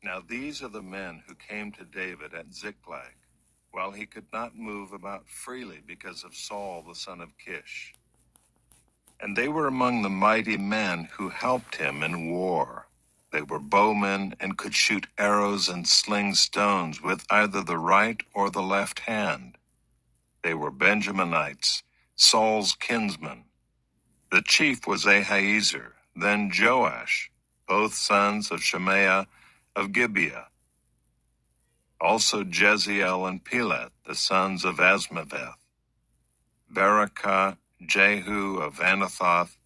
Now these are the men who came to David at Ziklag, while he could not move about freely because of Saul the son of Kish. And they were among the mighty men who helped him in war. They were bowmen and could shoot arrows and sling stones with either the right or the left hand. They were Benjaminites, Saul's kinsmen. The chief was Ahiezer, then Joash, both sons of Shemaiah of Gibeah. Also Jeziel and Pelet, the sons of Asmaveth. Barakah, Jehu of Anathoth,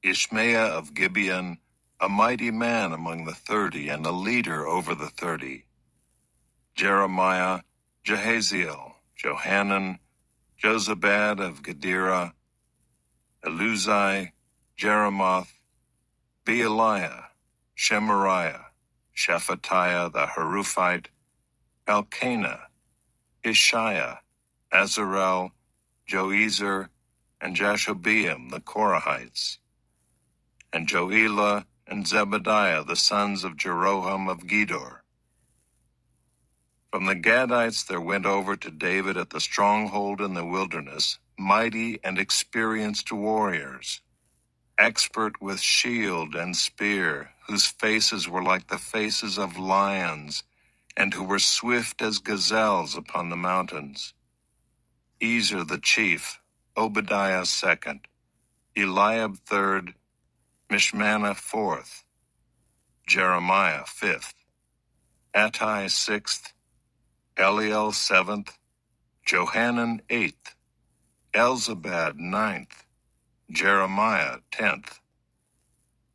Ishmael of Gibeon, a mighty man among the 30 and a leader over the 30. Jeremiah, Jehaziel, Johanan, Jozabad of Gedera, Eluzai, Jeremoth, Bealiah, Shemariah, Shephatiah the Haruphite, Elkanah, Ishiah, Azarel, Joezer, and Jashobeam the Korahites, and Joelah and Zebadiah the sons of Jeroham of Gedor. From the Gadites there went over to David at the stronghold in the wilderness mighty and experienced warriors, expert with shield and spear, whose faces were like the faces of lions, and who were swift as gazelles upon the mountains. Ezer the chief, Obadiah second, Eliab third, Mishmannah fourth, Jeremiah fifth, Attai sixth, Eliel seventh, Johanan eighth, Elzabad ninth, Jeremiah 10th,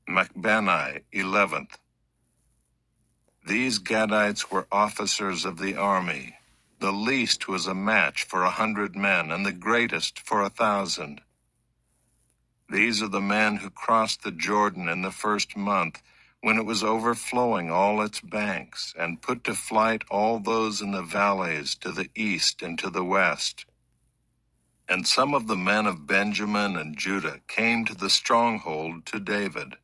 Machbani 11th. These Gadites were officers of the army. The least was a match for 100 men, and the greatest for 1,000. These are the men who crossed the Jordan in the first month, when it was overflowing all its banks, and put to flight all those in the valleys to the east and to the west. And some of the men of Benjamin and Judah came to the stronghold to David.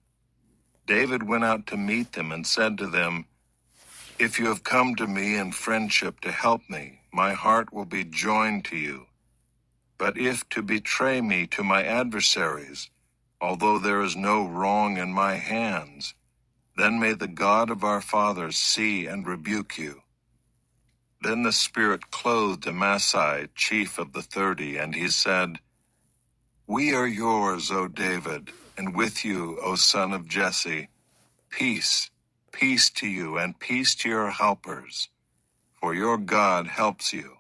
David went out to meet them and said to them, "If you have come to me in friendship to help me, my heart will be joined to you. But if to betray me to my adversaries, although there is no wrong in my hands, then may the God of our fathers see and rebuke you." Then the Spirit clothed Amasai, chief of the 30, and he said, "We are yours, O David, and with you, O son of Jesse. Peace, peace to you, and peace to your helpers, for your God helps you."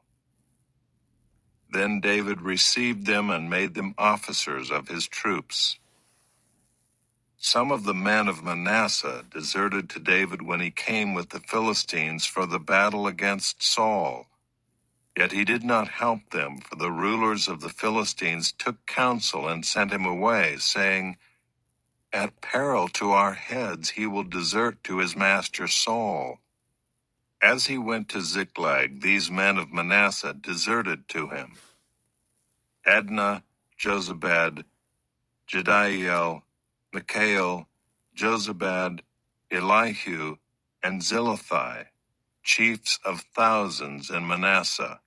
Then David received them and made them officers of his troops. Some of the men of Manasseh deserted to David when he came with the Philistines for the battle against Saul. Yet he did not help them, for the rulers of the Philistines took counsel and sent him away, saying, "At peril to our heads he will desert to his master Saul." As he went to Ziklag, these men of Manasseh deserted to him: Adnah, Jozabad, Jediael, Mikael, Jozabad, Elihu, and Zilithai, chiefs of thousands in Manasseh.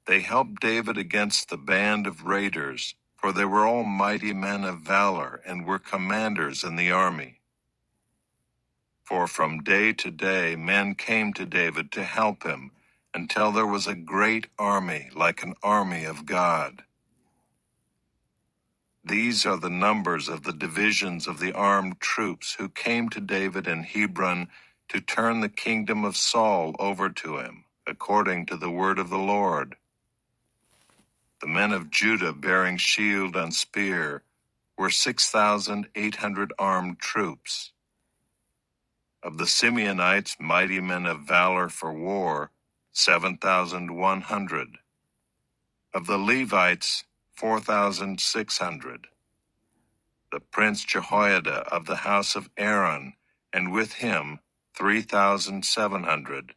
They helped David against the band of raiders, for they were all mighty men of valor and were commanders in the army. For from day to day men came to David to help him, until there was a great army, like an army of God. These are the numbers of the divisions of the armed troops who came to David in Hebron to turn the kingdom of Saul over to him, according to the word of the Lord. The men of Judah bearing shield and spear were 6,800 armed troops. Of the Simeonites, mighty men of valor for war, 7,100. Of the Levites, 4,600. The prince Jehoiada of the house of Aaron, and with him 3,700.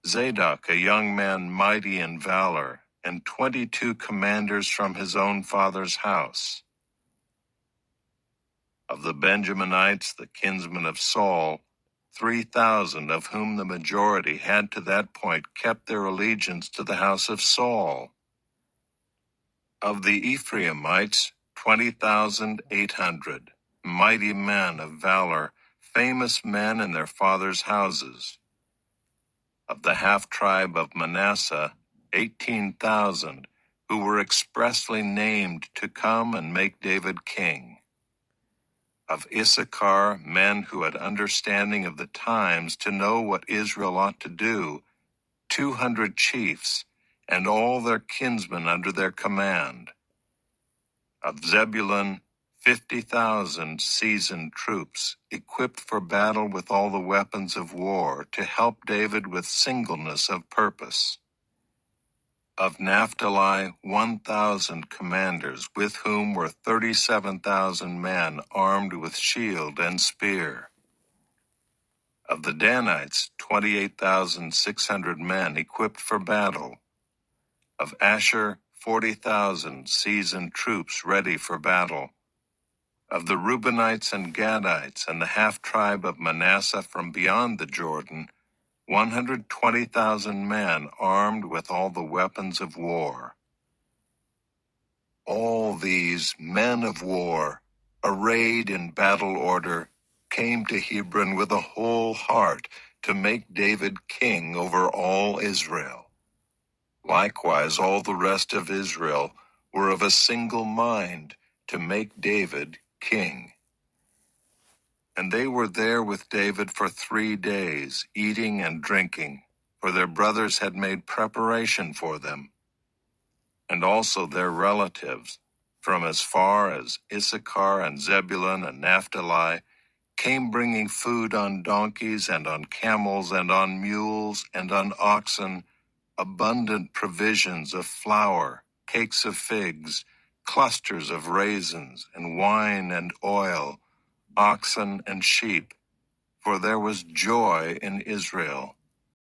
Zadok, a young man mighty in valor, and 22 commanders from his own father's house. Of the Benjaminites, the kinsmen of Saul, 3,000 of whom the majority had to that point kept their allegiance to the house of Saul. Of the Ephraimites, 20,800, mighty men of valor, famous men in their fathers' houses. Of the half-tribe of Manasseh, 18,000, who were expressly named to come and make David king. Of Issachar, men who had understanding of the times to know what Israel ought to do, 200 chiefs, and all their kinsmen under their command. Of Zebulun, 50,000 seasoned troops, equipped for battle with all the weapons of war, to help David with singleness of purpose. Of Naphtali, 1,000 commanders, with whom were 37,000 men armed with shield and spear. Of the Danites, 28,600 men equipped for battle. Of Asher, 40,000 seasoned troops ready for battle. Of the Reubenites and Gadites and the half-tribe of Manasseh from beyond the Jordan, 120,000 men armed with all the weapons of war. All these men of war, arrayed in battle order, came to Hebron with a whole heart to make David king over all Israel. Likewise, all the rest of Israel were of a single mind to make David king. And they were there with David for 3 days, eating and drinking, for their brothers had made preparation for them. And also their relatives, from as far as Issachar and Zebulun and Naphtali, came bringing food on donkeys and on camels and on mules and on oxen, abundant provisions of flour, cakes of figs, clusters of raisins, and wine and oil, oxen and sheep, for there was joy in Israel.